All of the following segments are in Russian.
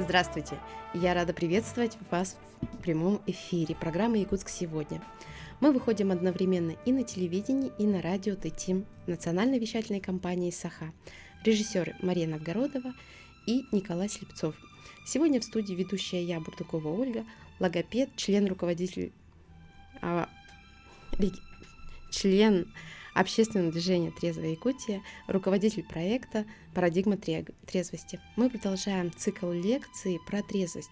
Здравствуйте! Я рада приветствовать вас в прямом эфире программы «Якутск сегодня». Мы выходим одновременно и на телевидении, и на радио ТТИМ национальной вещательной компании «Саха». Режиссеры Мария Новгородова и Николай Слепцов. Сегодня в студии ведущая я, Бурдукова Ольга, логопед, член общественного движения «Трезвая Якутия», руководитель проекта «Парадигма трезвости». Мы продолжаем цикл лекций про трезвость.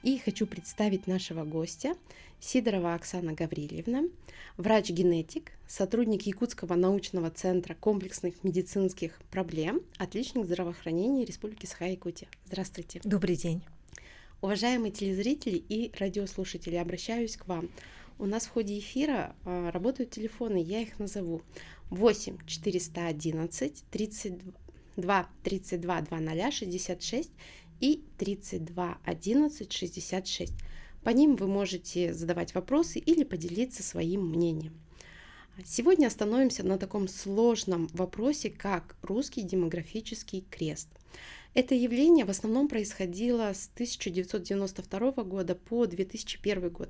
И хочу представить нашего гостя, Сидорова Оксана Гаврильевна, врач-генетик, сотрудник Якутского научного центра комплексных медицинских проблем, отличник здравоохранения Республики Саха-Якутия. Здравствуйте. Добрый день. Уважаемые телезрители и радиослушатели, обращаюсь к вам. У нас в ходе эфира работают телефоны, я их назову. 8 411 32 32 00 66 и 32 11 66. По ним вы можете задавать вопросы или поделиться своим мнением. Сегодня остановимся на таком сложном вопросе, как русский демографический крест. Это явление в основном происходило с 1992 года по 2001 год,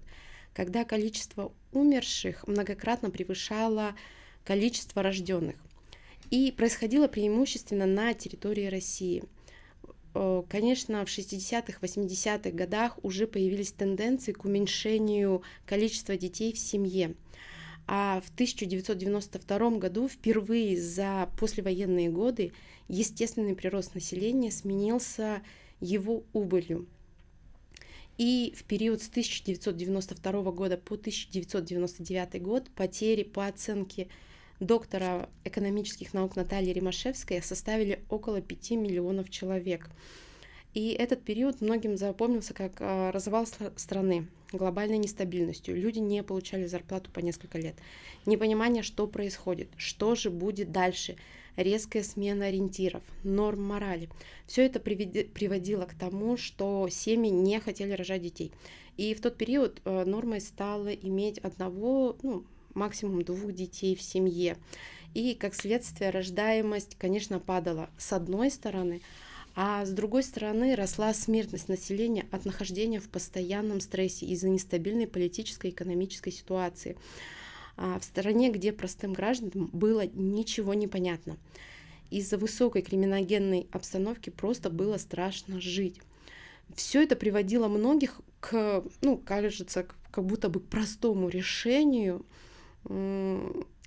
когда количество умерших многократно превышало количество рожденных. И происходило преимущественно на территории России. Конечно, в 60-х, 80-х годах уже появились тенденции к уменьшению количества детей в семье. А в 1992 году впервые за послевоенные годы естественный прирост населения сменился его убылью. И в период с 1992 года по 1999 год потери по оценке доктора экономических наук Натальи Римашевской составили около 5 миллионов человек. И этот период многим запомнился как развал страны, глобальной нестабильностью. Люди не получали зарплату по несколько лет. Непонимание, что происходит, что же будет дальше, резкая смена ориентиров, норм морали. Все это приводило к тому, что семьи не хотели рожать детей. И в тот период нормой стало иметь одного, максимум 2 детей в семье. И как следствие рождаемость, конечно, падала с одной стороны, а с другой стороны росла смертность населения от нахождения в постоянном стрессе из-за нестабильной политической и экономической ситуации. В стране, где простым гражданам было ничего не понятно. Из-за высокой криминогенной обстановки просто было страшно жить. Все это приводило многих к, кажется, как будто бы к простому решению.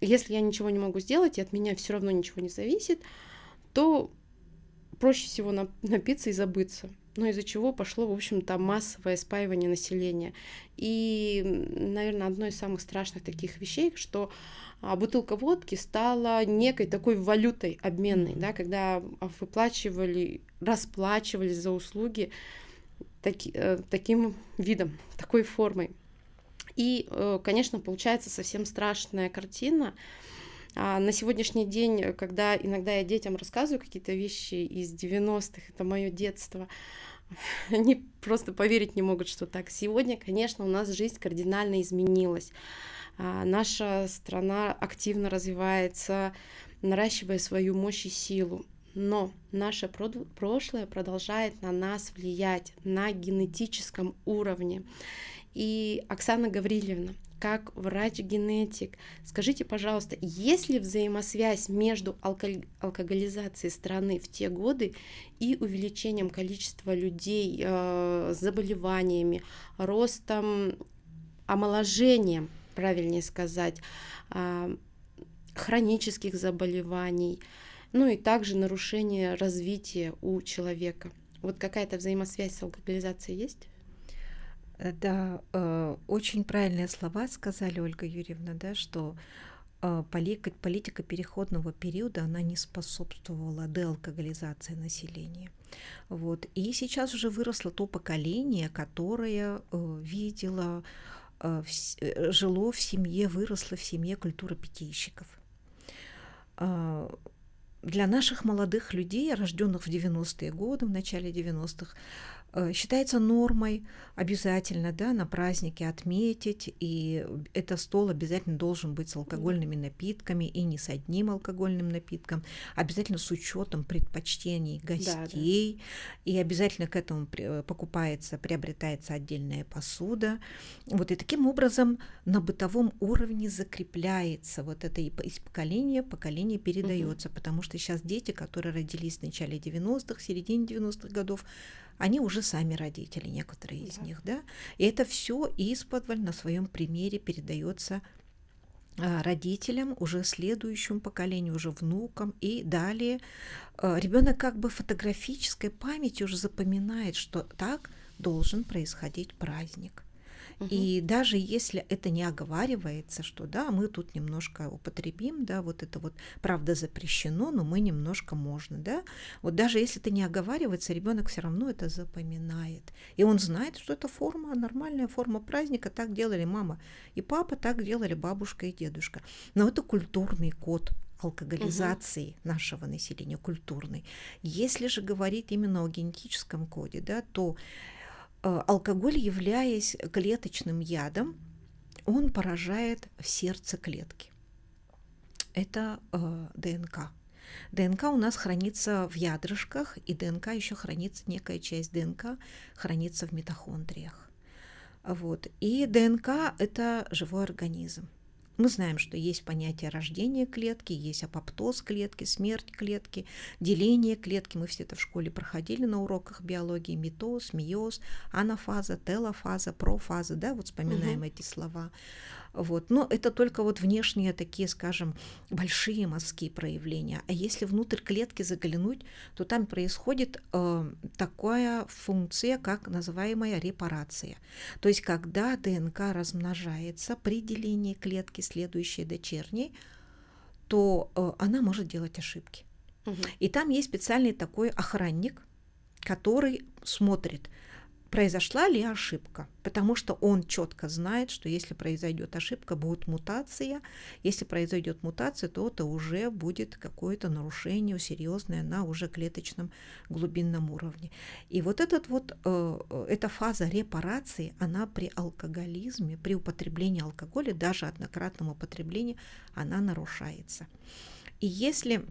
Если я ничего не могу сделать, и от меня все равно ничего не зависит, то проще всего напиться и забыться. Но из-за чего пошло, в общем-то, массовое спаивание населения. И, наверное, одной из самых страшных таких вещей, что бутылка водки стала некой такой валютой обменной, да, когда расплачивались за услуги таким видом, такой формой. И, конечно, получается совсем страшная картина. На сегодняшний день, когда иногда я детям рассказываю какие-то вещи из 90-х, это мое детство, они просто поверить не могут, что так. Сегодня, конечно, у нас жизнь кардинально изменилась. Наша страна активно развивается, наращивая свою мощь и силу. Но наше прошлое продолжает на нас влиять на генетическом уровне. И Оксана Гаврильевна, как врач-генетик, скажите, пожалуйста, есть ли взаимосвязь между алкоголизацией страны в те годы и увеличением количества людей с заболеваниями, ростом, омоложением, правильнее сказать, хронических заболеваний, и также нарушение развития у человека? Вот какая-то взаимосвязь с алкоголизацией есть? Да, очень правильные слова сказали, Ольга Юрьевна, да, что политика переходного периода, она не способствовала деалкоголизации населения. Вот. И сейчас уже выросло то поколение, которое жило в семье, выросло в семье культуры питейщиков. для наших молодых людей, рожденных в 90-е годы, в начале 90-х, считается нормой обязательно, да, на празднике отметить, и этот стол обязательно должен быть с алкогольными напитками, и не с одним алкогольным напитком, обязательно с учетом предпочтений гостей, и обязательно к этому приобретается отдельная посуда. Вот, и таким образом на бытовом уровне закрепляется вот это, и из поколения в поколение передается, потому что сейчас дети, которые родились в начале 90-х, в середине 90-х годов, они уже сами родители, некоторые из них, да, и это все исподволь на своем примере передается родителям, уже следующему поколению, уже внукам, и далее ребенок как бы фотографической памятью уже запоминает, что так должен происходить праздник. И даже если это не оговаривается, что да, мы тут немножко употребим, да, вот это вот правда запрещено, но мы немножко можно, да, вот даже если это не оговаривается, ребенок все равно это запоминает. И он знает, что это форма, нормальная форма праздника, так делали мама и папа, так делали бабушка и дедушка. Но это культурный код алкоголизации нашего населения, культурный. Если же говорить именно о генетическом коде, да, то алкоголь, являясь клеточным ядом, он поражает в сердце клетки. Это ДНК. ДНК у нас хранится в ядрышках, и ДНК еще хранится, некая часть ДНК хранится в митохондриях. Вот. И ДНК – это живой организм. Мы знаем, что есть понятие рождения клетки, есть апоптоз клетки, смерть клетки, деление клетки. Мы все это в школе проходили на уроках биологии. Митоз, мейоз, анафаза, телофаза, профаза. Да, вот вспоминаем эти слова. Вот. Но это только вот внешние такие, скажем, большие мозги проявления. А если внутрь клетки заглянуть, то там происходит такая функция, как называемая репарация. То есть когда ДНК размножается при делении клетки, следующей дочерней, то она может делать ошибки. И там есть специальный такой охранник, который смотрит, произошла ли ошибка, потому что он четко знает, что если произойдет ошибка, будет мутация. Если произойдет мутация, то это уже будет какое-то нарушение серьезное на уже клеточном глубинном уровне. И вот эта фаза репарации, она при алкоголизме, при употреблении алкоголя, даже однократном употреблении, она нарушается. И если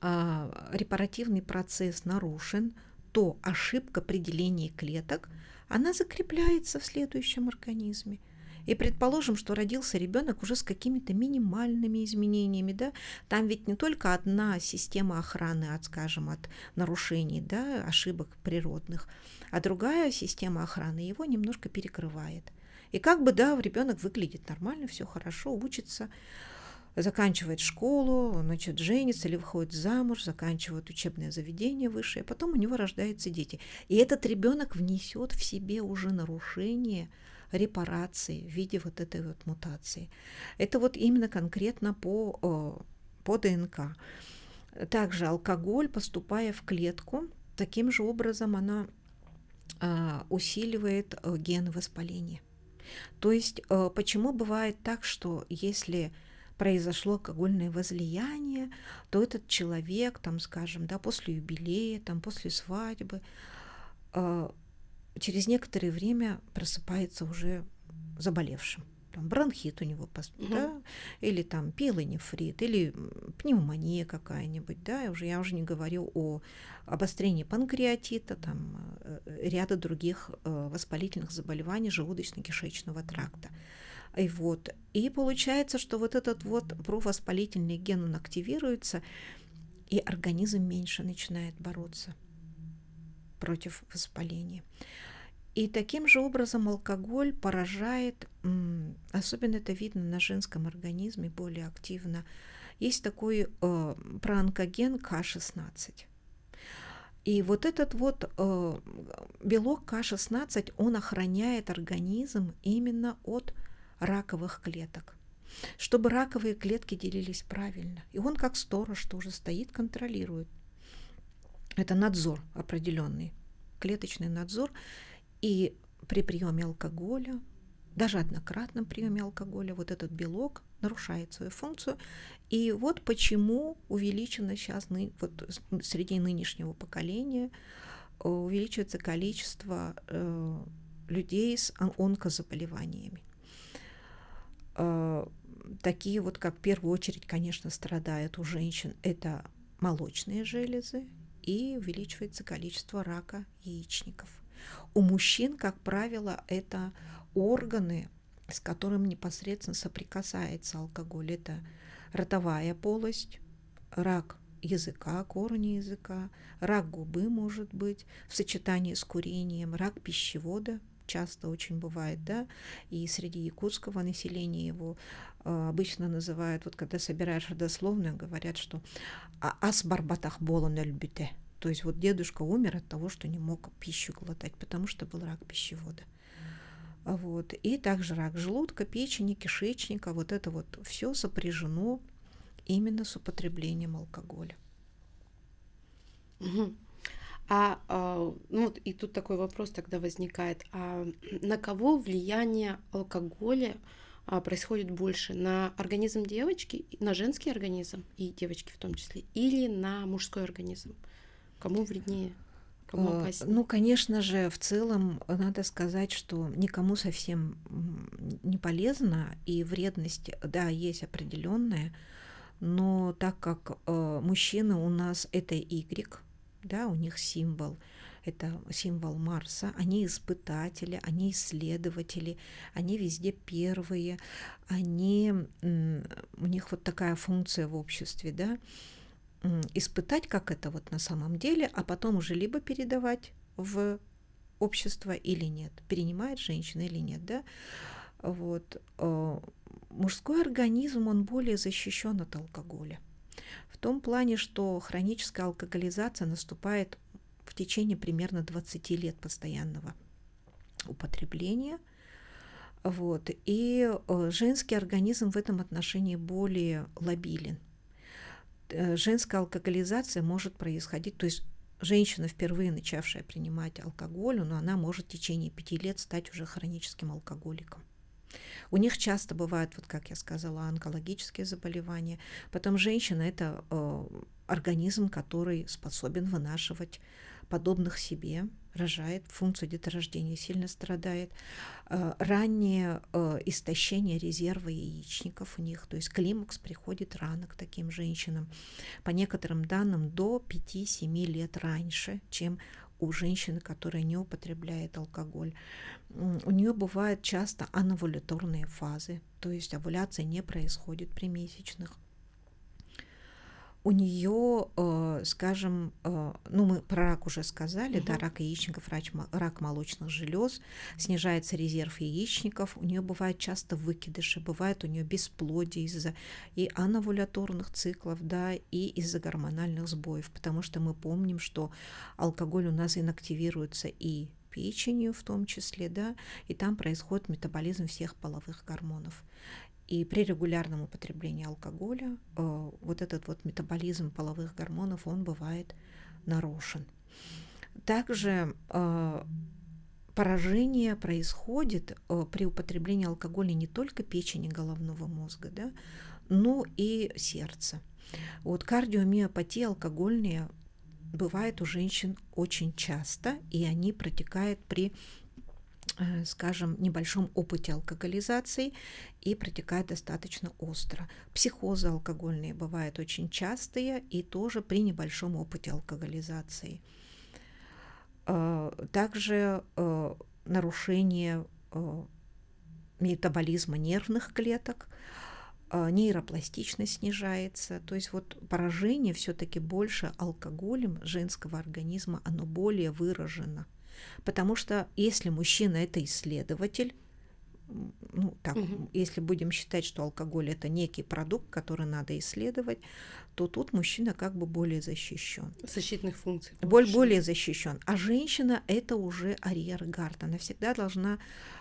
репаративный процесс нарушен, то ошибка при делении клеток, она закрепляется в следующем организме. И предположим, что родился ребенок уже с какими-то минимальными изменениями, да, там ведь не только одна система охраны от, скажем, от нарушений, да, ошибок природных, а другая система охраны его немножко перекрывает. И как бы, да, ребенок выглядит нормально, все хорошо, учится, заканчивает школу, значит, женится или выходит замуж, заканчивает учебное заведение высшее, а потом у него рождаются дети. И этот ребенок внесет в себе уже нарушение репарации в виде вот этой вот мутации. Это вот именно конкретно по ДНК. Также алкоголь, поступая в клетку, таким же образом она усиливает гены воспаления. То есть почему бывает так, что если произошло алкогольное возлияние, то этот человек, там, скажем, да, после юбилея, там, после свадьбы, через некоторое время просыпается уже заболевшим. Там, бронхит у него, да, или там пилонефрит, или пневмония какая-нибудь, да, я уже не говорю о обострении панкреатита, там, ряда других воспалительных заболеваний желудочно-кишечного тракта. И получается, что вот этот вот провоспалительный ген, он активируется, и организм меньше начинает бороться против воспаления. И таким же образом алкоголь поражает, особенно это видно на женском организме более активно, есть такой проонкоген К16. И вот этот вот белок К16, он охраняет организм именно от раковых клеток, чтобы раковые клетки делились правильно. И он как сторож тоже стоит, контролирует. Это надзор определенный, клеточный надзор. И при приеме алкоголя, даже однократном приеме алкоголя, вот этот белок нарушает свою функцию. И вот почему увеличено сейчас среди нынешнего поколения увеличивается количество людей с онкозаболеваниями. Такие вот, как в первую очередь, конечно, страдают у женщин, это молочные железы, и увеличивается количество рака яичников. У мужчин, как правило, это органы, с которым непосредственно соприкасается алкоголь. Это ротовая полость, рак языка, корни языка, рак губы может быть в сочетании с курением, рак пищевода часто очень бывает, да, и среди якутского населения его обычно называют, вот когда собираешь родословную, говорят, что ас барбатах болон эльбите, то есть вот дедушка умер от того, что не мог пищу глотать, потому что был рак пищевода. Вот. И также рак желудка, печени, кишечника, вот это вот все сопряжено именно с употреблением алкоголя. Угу. Ну вот и тут такой вопрос тогда возникает: на кого влияние алкоголя происходит больше? На организм девочки, на женский организм и девочки в том числе, или на мужской организм? Кому вреднее? Кому опаснее? Ну, конечно же, в целом надо сказать, что никому совсем не полезно, и вредность, да, есть определенная, но так как мужчины у нас это Y, да, у них символ, это символ Марса, они испытатели, они исследователи, они везде первые, у них вот такая функция в обществе, да, испытать, как это вот на самом деле, а потом уже либо передавать в общество или нет, перенимает женщина или нет, да, вот. Мужской организм, он более защищен от алкоголя. В том плане, что хроническая алкоголизация наступает в течение примерно 20 лет постоянного употребления. Вот. И женский организм в этом отношении более лабилен. Женская алкоголизация может происходить, то есть женщина, впервые начавшая принимать алкоголь, но она может в течение 5 лет стать уже хроническим алкоголиком. У них часто бывают, вот как я сказала, онкологические заболевания. Потом женщина – это организм, который способен вынашивать подобных себе, рожает, функция деторождения сильно страдает. Раннее истощение резерва яичников у них, то есть климакс приходит рано к таким женщинам. По некоторым данным, до 5-7 лет раньше, чем у женщины, которая не употребляет алкоголь. У нее бывают часто анавуляторные фазы, то есть овуляция не происходит при месячных. У нее, скажем, мы про рак уже сказали, да, рак яичников, рак молочных желез, снижается резерв яичников, у нее бывают часто выкидыши, бывает у нее бесплодие из-за и анавуляторных циклов, да, и из-за гормональных сбоев, потому что мы помним, что алкоголь у нас инактивируется и печенью в том числе, да, и там происходит метаболизм всех половых гормонов. И при регулярном употреблении алкоголя вот этот вот метаболизм половых гормонов, он бывает нарушен. Также поражение происходит при употреблении алкоголя не только печени, головного мозга, да, но и сердца. Вот кардиомиопатии алкогольные бывают у женщин очень часто, и они протекают при, скажем, небольшом опыте алкоголизации и протекают достаточно остро. Психозы алкогольные бывают очень частые и тоже при небольшом опыте алкоголизации. Также нарушение метаболизма нервных клеток, нейропластичность снижается. То есть вот поражение все-таки больше алкоголем женского организма, оно более выражено. Потому что если мужчина – это исследователь, если будем считать, что алкоголь – это некий продукт, который надо исследовать, то тут мужчина как бы более защищен. Защитных функций. Более защищен. А женщина – это уже арьергард. Она всегда должна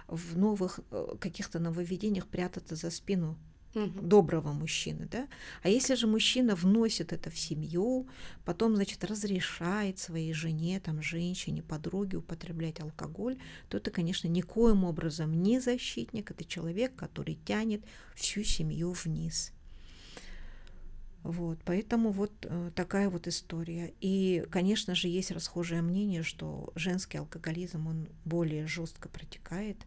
в новых каких-то нововведениях прятаться за спину Мгм. доброго мужчины, да. А если же мужчина вносит это в семью, потом, значит, разрешает своей жене, там, женщине, подруге употреблять алкоголь, то это, конечно, никоим образом не защитник, это человек, который тянет всю семью вниз. Вот, поэтому вот такая вот история. И, конечно же, есть расхожее мнение, что женский алкоголизм, он более жестко протекает.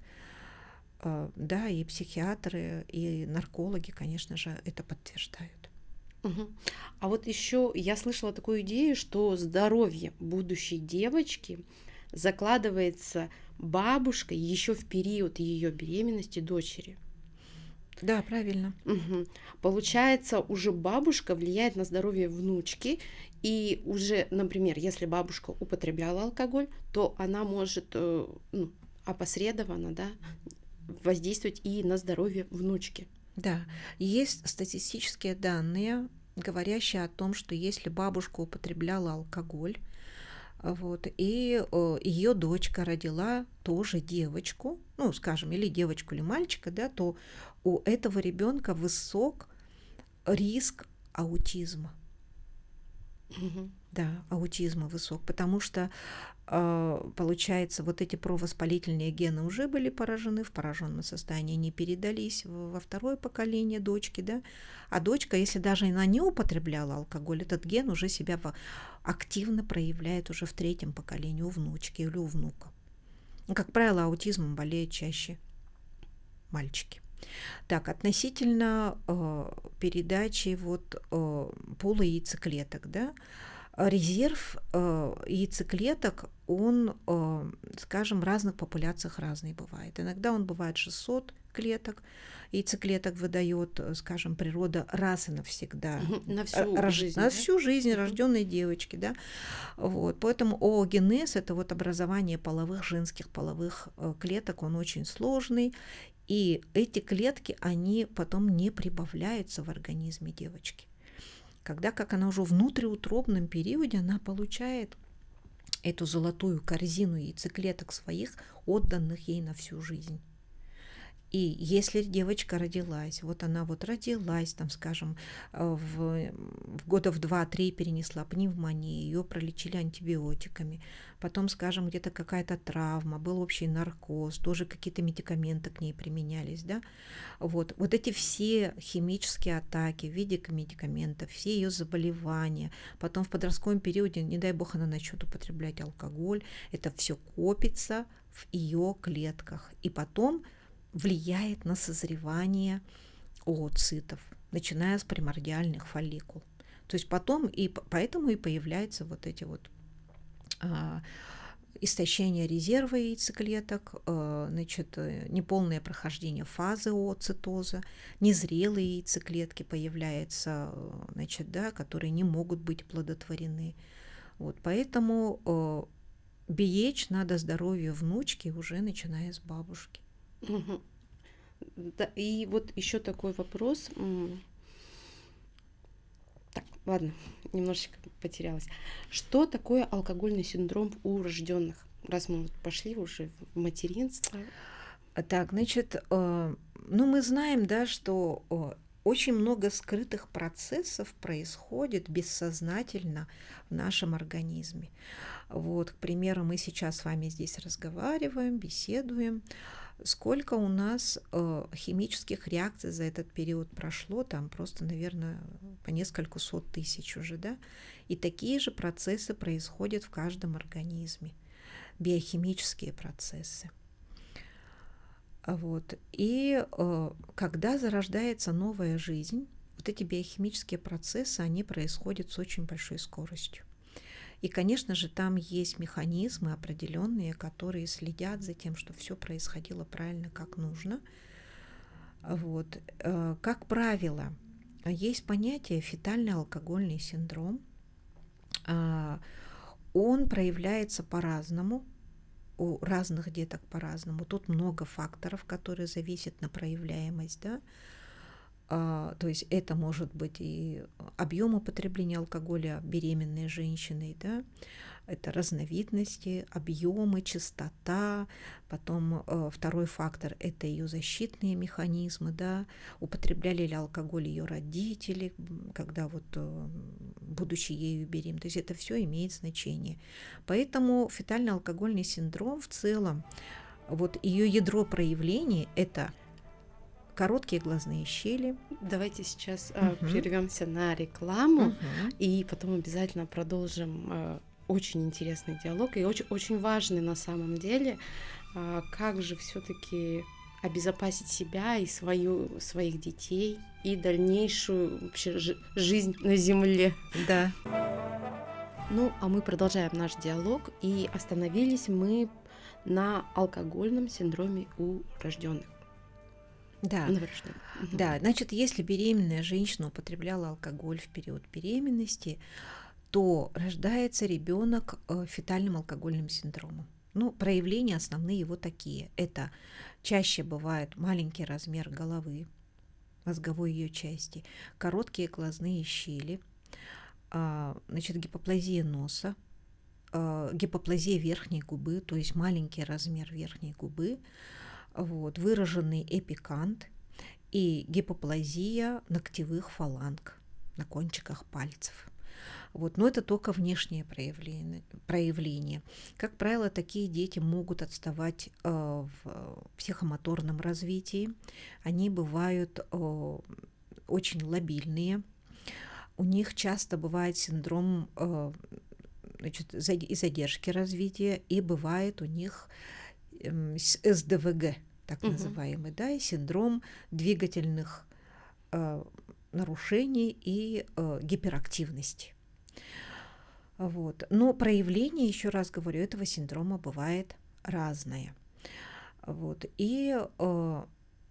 Да, и психиатры, и наркологи, конечно же, это подтверждают. Мгм. А вот еще я слышала такую идею, что здоровье будущей девочки закладывается бабушкой еще в период ее беременности дочери. Да, правильно. Мгм. Получается, уже бабушка влияет на здоровье внучки, и уже, например, если бабушка употребляла алкоголь, то она может ну, опосредованно, да, воздействовать и на здоровье внучки. Да, есть статистические данные, говорящие о том, что если бабушка употребляла алкоголь, вот, и ее дочка родила тоже девочку, ну, скажем, или девочку, или мальчика, да, то у этого ребенка высок риск аутизма. Мгм. Да, аутизма высок, потому что получается, вот эти провоспалительные гены уже были поражены, в пораженном состоянии не передались во второе поколение дочки, да, а дочка, если даже она не употребляла алкоголь, этот ген уже себя активно проявляет уже в третьем поколении у внучки или у внука. Ну, как правило, аутизмом болеют чаще мальчики. Так, относительно передачи вот пола яйцеклеток, да, резерв яйцеклеток, он, скажем, в разных популяциях разный бывает. Иногда он бывает 600 клеток, яйцеклеток выдает, скажем, природа раз и навсегда, Мгм. На всю жизнь, на да? всю жизнь Мгм. рожденной девочки, да. Вот. Поэтому оогенез – это вот образование половых, женских половых клеток, он очень сложный, и эти клетки, они потом не прибавляются в организме девочки. Когда, как она уже в внутриутробном периоде, она получает эту золотую корзину яйцеклеток своих, отданных ей на всю жизнь. И если девочка родилась, вот она вот родилась, там, скажем, в года в 2-3 перенесла пневмонию, ее пролечили антибиотиками, потом, скажем, где-то какая-то травма, был общий наркоз, тоже какие-то медикаменты к ней применялись, да, вот эти все химические атаки в виде медикаментов, все ее заболевания, потом в подростковом периоде, не дай бог, она начнет употреблять алкоголь, это все копится в ее клетках, и потом влияет на созревание ooцитов, начиная с примордиальных фолликул. То есть потом и поэтому и появляются вот эти вот истощение резерва яйцеклеток, значит, неполное прохождение фазы ooцитоза, незрелые яйцеклетки появляются, значит, да, которые не могут быть плодотворены. Вот, поэтому беречь надо здоровье внучки уже начиная с бабушки. Мгм. Да, и вот еще такой вопрос. Так, ладно, немножечко потерялась. Что такое алкогольный синдром у рожденных? Раз мы вот пошли уже в материнство. Так, значит, ну мы знаем, да, что очень много скрытых процессов происходит бессознательно в нашем организме. Вот, к примеру, мы сейчас с вами здесь разговариваем, беседуем. Сколько у нас химических реакций за этот период прошло, там просто, наверное, по несколько сот тысяч уже, да? И такие же процессы происходят в каждом организме, биохимические процессы. Вот. И когда зарождается новая жизнь, вот эти биохимические процессы, они происходят с очень большой скоростью. И, конечно же, там есть механизмы определенные, которые следят за тем, что все происходило правильно, как нужно. Вот. Как правило, есть понятие фетальный алкогольный синдром. Он проявляется по-разному, у разных деток по-разному. Тут много факторов, которые зависят на проявляемость, да. То есть это может быть и объем употребления алкоголя беременной женщиной, да, Это разновидности, объемы, частота. Потом второй фактор – это ее защитные механизмы. Да? Употребляли ли алкоголь ее родители, когда вот, будучи ею беременной. То есть это все имеет значение. Поэтому фетально-алкогольный синдром в целом, вот ее ядро проявления – это короткие глазные щели. Давайте сейчас прервемся на рекламу, Мгм. и потом обязательно продолжим очень интересный диалог и очень, очень важный на самом деле, как же все-таки обезопасить себя и своих детей и дальнейшую вообще жизнь на Земле. Да. Ну, а мы продолжаем наш диалог, и остановились мы на алкогольном синдроме у рожденных. Да. Новорожденных. Мгм. Да, значит, если беременная женщина употребляла алкоголь в период беременности, то рождается ребенок фетальным алкогольным синдромом. Ну, проявления основные его такие. Это чаще бывает маленький размер головы, мозговой ее части, короткие глазные щели, значит, гипоплазия носа, гипоплазия верхней губы, то есть маленький размер верхней губы, вот, выраженный эпикант и гипоплазия ногтевых фаланг на кончиках пальцев. Вот, но это только внешнее проявление. Как правило, такие дети могут отставать в психомоторном развитии. Они бывают очень лобильные. У них часто бывает синдром значит, и задержки развития, и бывает у них СДВГ, так называемый, да, и синдром двигательных нарушений и гиперактивности. Вот. Но проявление, еще раз говорю, этого синдрома бывает разное. Вот. И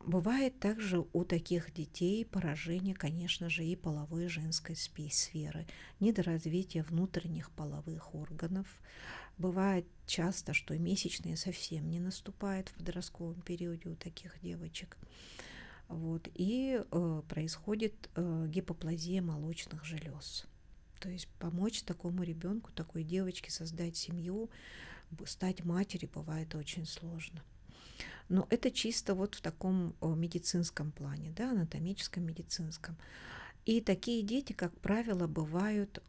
бывает также у таких детей поражение, конечно же, и половой женской сферы, недоразвитие внутренних половых органов. Бывает часто, что и месячные совсем не наступают в подростковом периоде у таких девочек. Вот. И происходит гипоплазия молочных желез. То есть помочь такому ребенку, такой девочке создать семью, стать матерью бывает очень сложно. Но это чисто вот в таком медицинском плане, да, анатомическом, медицинском. И такие дети, как правило, бывают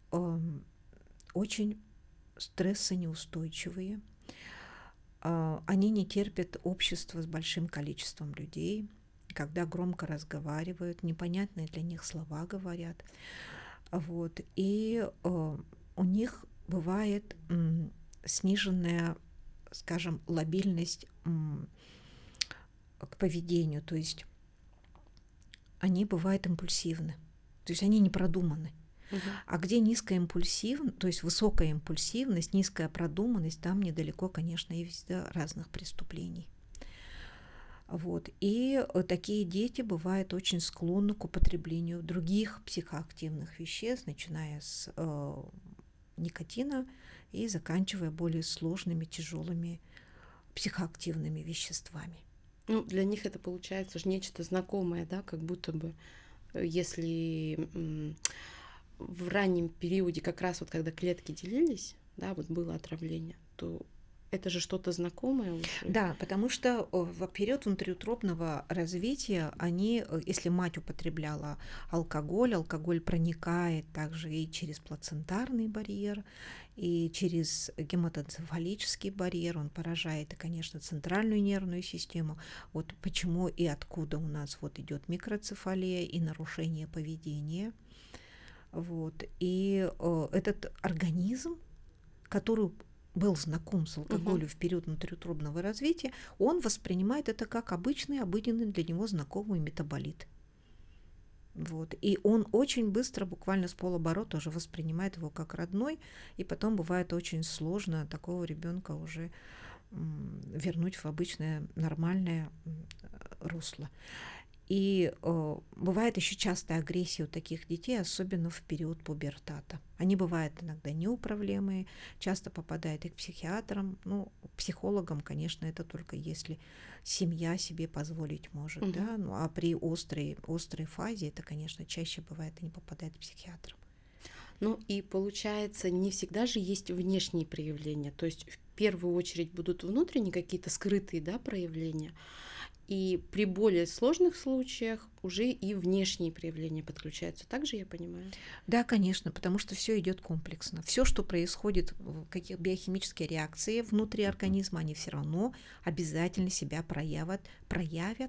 очень стрессонеустойчивые. Они не терпят общества с большим количеством людей, когда громко разговаривают, непонятные для них слова говорят. Вот. И у них бывает сниженная, скажем, лобильность к поведению, то есть они бывают импульсивны, то есть они не продуманы. А где низкая импульсивность, то есть высокая импульсивность, низкая продуманность, там недалеко, конечно, и до разных преступлений. Вот. И такие дети бывают очень склонны к употреблению других психоактивных веществ, начиная с никотина и заканчивая более сложными, тяжелыми психоактивными веществами. Ну, для них это получается же нечто знакомое, да, как будто бы, если в раннем периоде, как раз вот когда клетки делились, да, вот было отравление, то это же что-то знакомое уже. Да, потому что в период внутриутробного развития они, если мать употребляла алкоголь проникает также и через плацентарный барьер, и через гематоэнцефалический барьер, он поражает, и, конечно, центральную нервную систему. Вот почему и откуда у нас вот идет микроцефалия и нарушение поведения. Вот. И этот организм, который был знаком с алкоголем в период внутриутробного развития, он воспринимает это как обычный, обыденный для него знакомый метаболит. Вот. И он очень быстро, буквально с полоборота, уже воспринимает его как родной, и потом бывает очень сложно такого ребенка уже вернуть в обычное нормальное русло. И бывает еще частая агрессия у таких детей, особенно в период пубертата. Они бывают иногда неуправляемые, часто попадают и к психиатрам. Ну, к психологам, конечно, это только если семья себе позволить может. Да? Ну, а при острой фазе это, конечно, чаще бывает, они попадают к психиатрам. Ну и получается, не всегда же есть внешние проявления. То есть в первую очередь будут внутренние какие-то скрытые, да, проявления. И при более сложных случаях уже и внешние проявления подключаются. Так же я понимаю? Да, конечно, потому что все идет комплексно. Все, что происходит, какие биохимические реакции внутри организма, они все равно обязательно себя проявят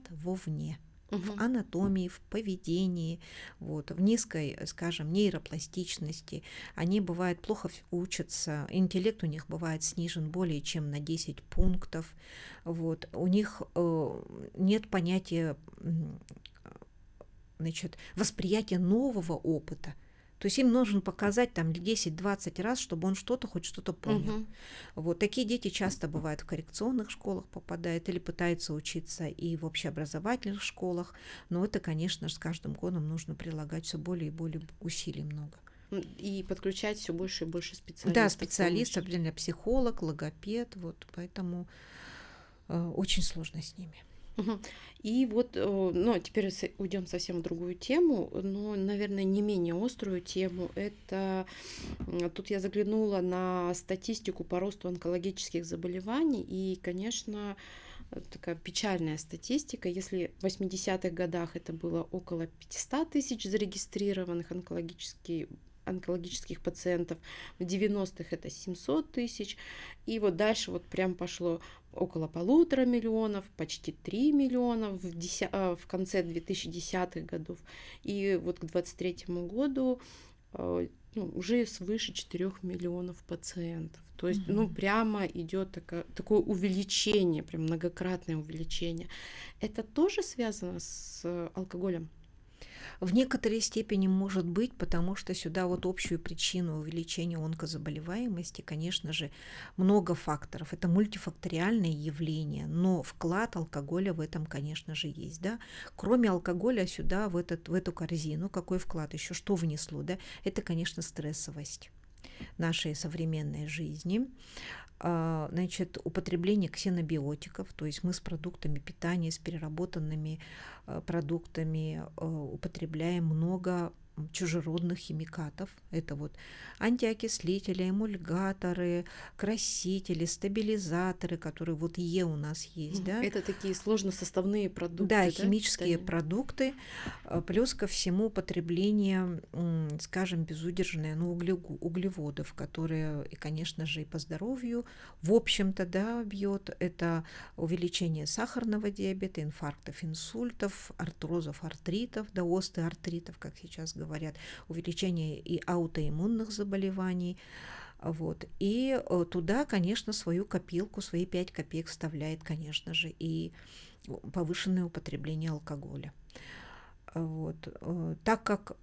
вовне. В Мгм. анатомии, в поведении, вот, в низкой, скажем, нейропластичности. Они, бывает, плохо учатся, интеллект у них бывает снижен более чем на 10 пунктов. Вот. У них нет понятия, значит, восприятия нового опыта. То есть им нужно показать там 10-20 раз, чтобы он хоть что-то понял. Мгм. Вот такие дети часто бывают в коррекционных школах попадают или пытаются учиться и в общеобразовательных школах. Но это, конечно же, с каждым годом нужно прилагать все более и более усилий много. И подключать все больше и больше Да, специалистов специалист, помощи. определенно психолог, логопед, вот поэтому очень сложно с ними. Мгм. И вот, ну, теперь уйдем совсем в другую тему, но, наверное, не менее острую тему. Это тут я заглянула на статистику по росту онкологических заболеваний, и, конечно, такая печальная статистика. Если в 80-х годах это было около 500 тысяч зарегистрированных онкологических пациентов, в 90-х это 700 тысяч, и вот дальше вот прям пошло около 1,5 миллиона, почти 3 миллиона в конце 2010-х годов. И вот к 2023 году ну, уже свыше 4 миллионов пациентов. То есть, ну, Мгм. прямо идет такое увеличение, прям многократное увеличение. Это тоже связано с алкоголем? В некоторой степени может быть, потому что сюда вот общую причину увеличения онкозаболеваемости, конечно же, много факторов. Это мультифакториальное явление, но вклад алкоголя в этом, конечно же, есть. Да? Кроме алкоголя сюда, в эту корзину, какой вклад еще, что внесло? Да? Это, конечно, стрессовость нашей современной жизни. Значит, употребление ксенобиотиков, то есть мы с продуктами питания, с переработанными продуктами употребляем много чужеродных химикатов. Это вот антиокислители, эмульгаторы, красители, стабилизаторы, которые вот у нас есть, да. Это такие сложносоставные Да, продукты, да, химические питания? продукты, плюс ко всему употребление, скажем, безудержное, ну, углеводов, которые, и, конечно же, и по здоровью, в общем-то, да, бьет. Это увеличение сахарного диабета, инфарктов, инсультов, артрозов, артритов, да, остеоартритов, как сейчас говорят, увеличение и аутоиммунных заболеваний. Вот. И туда, конечно, свою копилку, свои 5 копеек вставляет, конечно же, и повышенное употребление алкоголя. Вот. Так как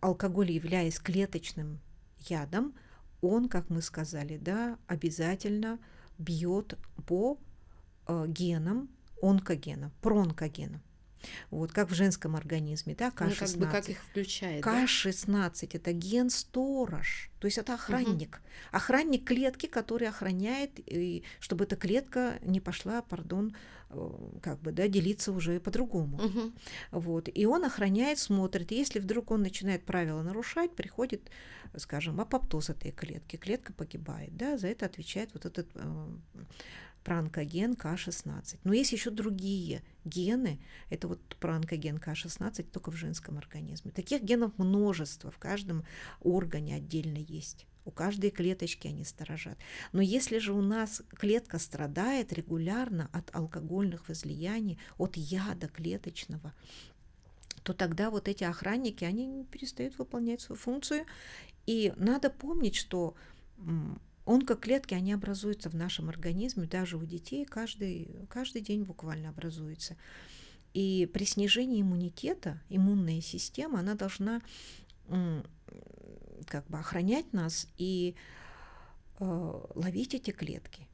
алкоголь, являясь клеточным ядом, он, как мы сказали, да, обязательно бьет по генам, онкогенам, пронкогенам. Вот, как в женском организме, да, Он как бы как К16. их включает, да? К16 это ген-сторож, то есть это Мгм. охранник. Охранник клетки, который охраняет, и чтобы эта клетка не пошла, как бы, да, делиться уже по-другому. Мгм. Вот. И он охраняет, смотрит. И если вдруг он начинает правила нарушать, приходит, скажем, апоптоз этой клетки. Клетка погибает. Да? За это отвечает вот этот проонкоген К16. Но есть еще другие гены. Это вот проонкоген К16 только в женском организме. Таких генов множество. В каждом органе отдельно есть. У каждой клеточки они сторожат. Но если же у нас клетка страдает регулярно от алкогольных возлияний, от яда клеточного, то тогда вот эти охранники, они перестают выполнять свою функцию. И надо помнить, что онкоклетки, они образуются в нашем организме, даже у детей каждый день буквально образуются. И при снижении иммунитета, иммунная система, она должна как бы охранять нас и ловить эти клетки,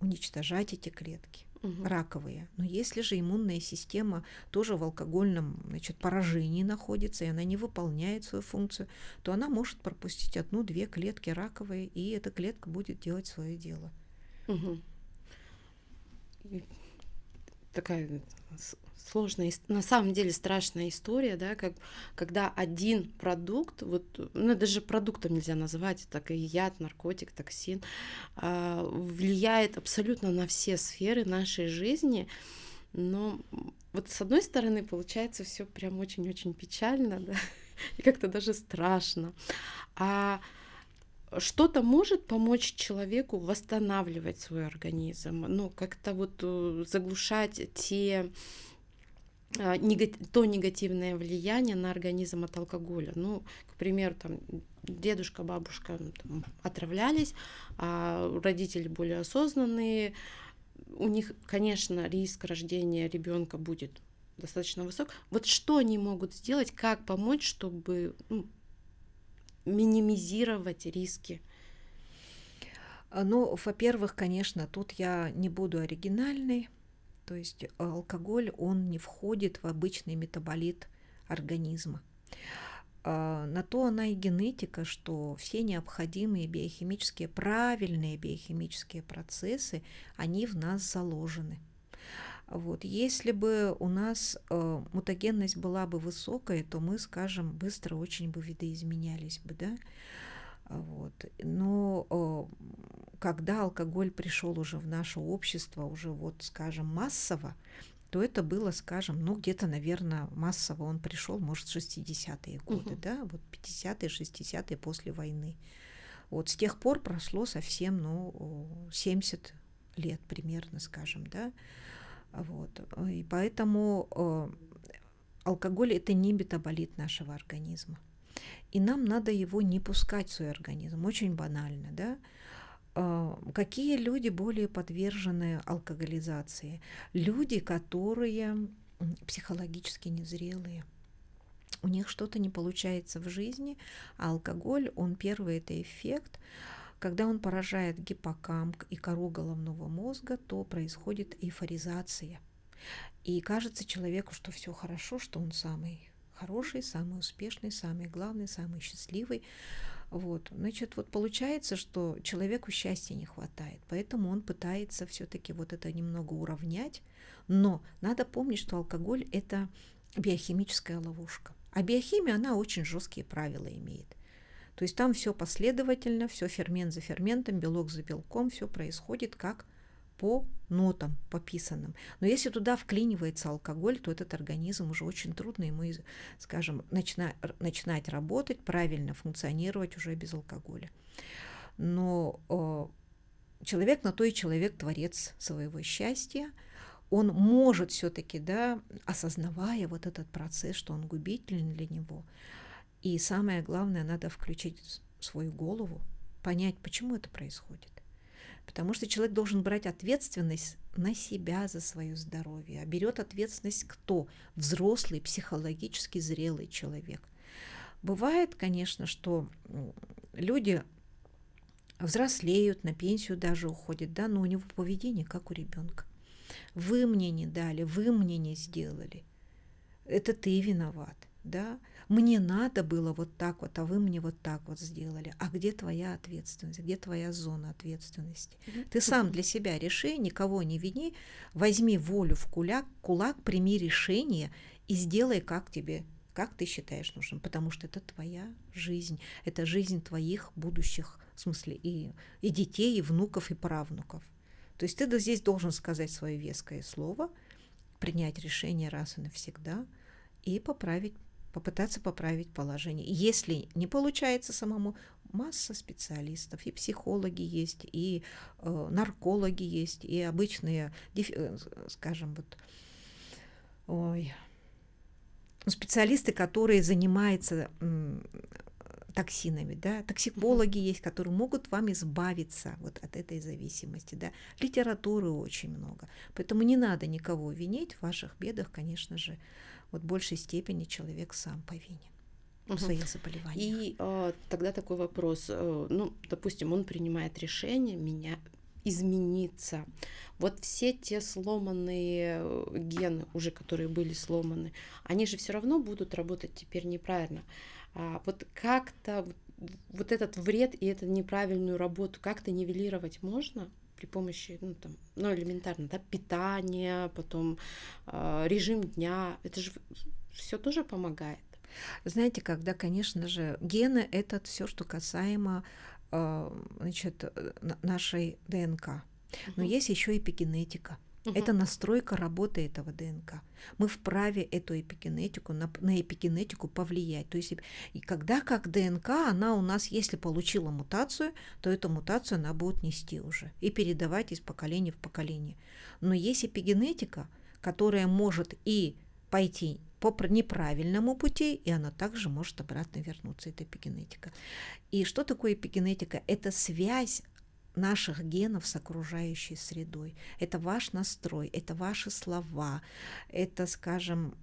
уничтожать эти клетки Мгм. раковые. Но если же иммунная система тоже в алкогольном, значит, поражении находится, и она не выполняет свою функцию, то она может пропустить 1-2 клетки раковые, и эта клетка будет делать свое дело. Мгм. И такая сложная, на самом деле страшная история, да, когда один продукт, вот, ну, даже продуктом нельзя называть, это как и яд, наркотик, токсин, влияет абсолютно на все сферы нашей жизни, но вот с одной стороны получается все прям очень-очень печально, да, и как-то даже страшно. А что-то может помочь человеку восстанавливать свой организм, ну, как-то вот заглушать то негативное влияние на организм от алкоголя. Ну, к примеру, там дедушка, бабушка там, отравлялись, а родители более осознанные, у них, конечно, риск рождения ребенка будет достаточно высок. Вот что они могут сделать, как помочь, чтобы минимизировать риски? Ну, во-первых, конечно, тут я не буду оригинальной. То есть алкоголь, он не входит в обычный метаболит организма. На то она и генетика, что все необходимые биохимические, правильные биохимические процессы, они в нас заложены. Вот. Если бы у нас мутагенность была бы высокая, то мы, скажем, быстро очень бы видоизменялись бы, да? Вот. Но когда алкоголь пришел уже в наше общество, уже вот, скажем, массово, то это было, скажем, ну где-то, наверное, массово он пришел, может, 60-е годы, да, вот 50-е, 60-е после войны. Вот с тех пор прошло совсем, 70 лет примерно, скажем, да. Вот. И поэтому алкоголь – это не метаболит нашего организма. И нам надо его не пускать в свой организм. Очень банально, да? Какие люди более подвержены алкоголизации? Люди, которые психологически незрелые. У них что-то не получается в жизни, а алкоголь, он первый – это эффект. Когда он поражает гиппокамп и кору головного мозга, то происходит эйфоризация. И кажется человеку, что все хорошо, что он самый хороший, самый успешный, самый главный, самый счастливый. Вот. Значит, вот получается, что человеку счастья не хватает, поэтому он пытается все-таки вот это немного уравнять. Но надо помнить, что алкоголь – это биохимическая ловушка. А биохимия, она очень жесткие правила имеет. То есть там все последовательно, все фермент за ферментом, белок за белком, все происходит как по нотам, по писанным. Но если туда вклинивается алкоголь, то этот организм уже очень трудно ему, скажем, начинать работать, правильно функционировать уже без алкоголя. Но человек на то и человек творец своего счастья. Он может все-таки, да, осознавая вот этот процесс, что он губителен для него. И самое главное, надо включить свою голову, понять, почему это происходит. Потому что человек должен брать ответственность на себя за свое здоровье. А берет ответственность кто? Взрослый, психологически зрелый человек. Бывает, конечно, что люди взрослеют, на пенсию даже уходят, да, но у него поведение как у ребенка. Вы мне не дали, вы мне не сделали. Это ты виноват, да? Мне надо было вот так вот, а вы мне вот так вот сделали. А где твоя ответственность? Где твоя зона ответственности? Ты сам для себя реши, никого не вини, возьми волю в кулак, прими решение и сделай, как ты считаешь нужным, потому что это твоя жизнь, это жизнь твоих будущих, в смысле, и детей, и внуков, и правнуков. То есть ты здесь должен сказать свое веское слово, принять решение раз и навсегда и попытаться поправить положение. Если не получается самому, масса специалистов, и психологи есть, и наркологи есть, и обычные, скажем, специалисты, которые занимаются токсинами, да, токсикологи есть, которые могут вам избавиться вот от этой зависимости, да. Литературы очень много, поэтому не надо никого винить в ваших бедах, конечно же, вот в большей степени человек сам повинен в своих заболеваниях. И тогда такой вопрос, допустим, он принимает решение измениться. Вот все те сломанные гены, уже которые были сломаны, они же все равно будут работать теперь неправильно. Вот как-то вот этот вред и эту неправильную работу как-то нивелировать можно? при помощи, элементарно, да, питания, потом режим дня. Это же все тоже помогает. Знаете, когда, конечно же, гены — это все, что касаемо нашей ДНК. Но есть еще эпигенетика. Это настройка работы этого ДНК. Мы вправе эту эпигенетику, на эпигенетику повлиять. То есть, и когда как ДНК, она у нас, если получила мутацию, то эту мутацию она будет нести уже и передавать из поколения в поколение. Но есть эпигенетика, которая может и пойти по неправильному пути, и она также может обратно вернуться, это эпигенетика. И что такое эпигенетика? Это связь наших генов с окружающей средой. Это ваш настрой, это ваши слова, это, скажем,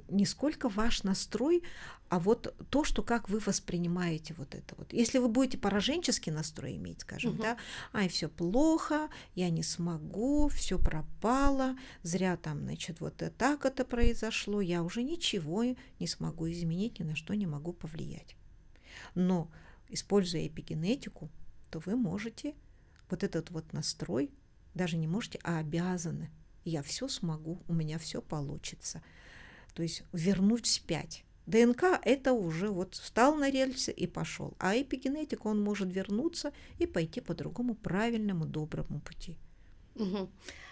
не сколько ваш настрой, а вот то, что как вы воспринимаете вот это вот. Если вы будете пораженческий настрой иметь, скажем, да, ай, все плохо, я не смогу, все пропало, зря там, значит, вот так это произошло, я уже ничего не смогу изменить, ни на что не могу повлиять. Но используя эпигенетику, то вы можете вот этот вот настрой, даже не можете, а обязаны. Я все смогу, у меня все получится. То есть вернуть вспять. ДНК — это уже вот встал на рельсы и пошел. А эпигенетика, он может вернуться и пойти по другому правильному, доброму пути.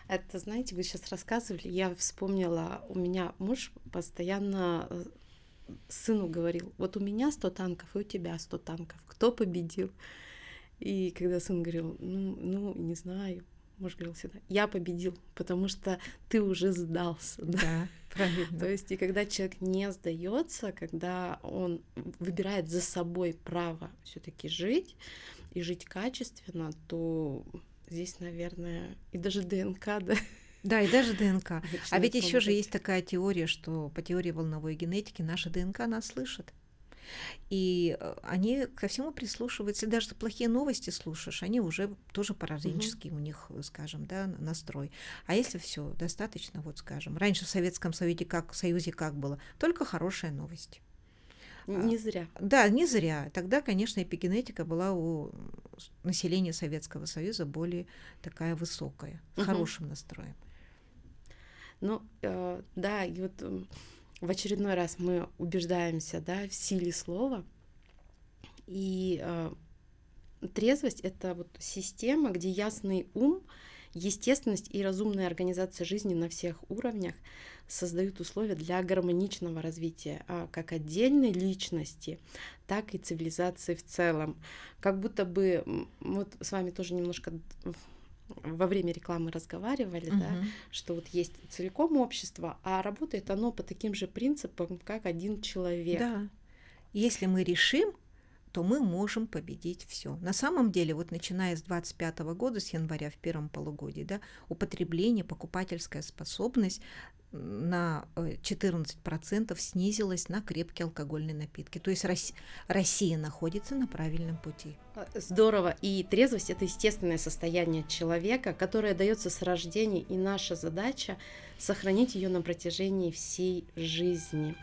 Это, знаете, вы сейчас рассказывали, я вспомнила, у меня муж постоянно сыну говорил: вот у меня 100 танков, и у тебя 100 танков. Кто победил? И когда сын говорил: не знаю, муж говорил всегда: я победил, потому что ты уже сдался. Да, правильно. То есть, и когда человек не сдается, когда он выбирает за собой право все-таки жить и жить качественно, то здесь, наверное, и даже ДНК, да. Да, и даже ДНК. А ведь еще же есть такая теория, что по теории волновой генетики наша ДНК нас слышит. И они ко всему прислушиваются. Если даже плохие новости слушаешь, они уже тоже пораженческий у них, скажем, да, настрой. А если все достаточно, вот скажем, раньше в Советском Союзе как было? Только хорошие новости. Не зря. Да, не зря. Тогда, конечно, эпигенетика была у населения Советского Союза более такая высокая, с хорошим настроем. Да, и вот в очередной раз мы убеждаемся, да, в силе слова. И трезвость — это вот система, где ясный ум, естественность и разумная организация жизни на всех уровнях создают условия для гармоничного развития как отдельной личности, так и цивилизации в целом. Как будто бы вот с вами тоже немножко во время рекламы разговаривали, да, что вот есть целиком общество, а работает оно по таким же принципам, как один человек. Да. Если мы решим, то мы можем победить все. На самом деле, вот начиная с 2025 года, с января в первом полугодии, да, употребление, покупательская способность на 14% снизилась на крепкие алкогольные напитки. То есть Россия находится на правильном пути. Здорово. И трезвость — это естественное состояние человека, которое дается с рождения, и наша задача — сохранить ее на протяжении всей жизни.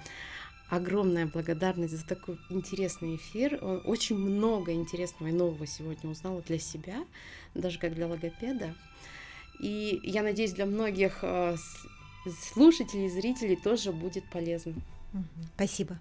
Огромная благодарность за такой интересный эфир. Очень много интересного и нового сегодня узнала для себя, даже как для логопеда. И я надеюсь, для многих слушателей, зрителей тоже будет полезно. Спасибо.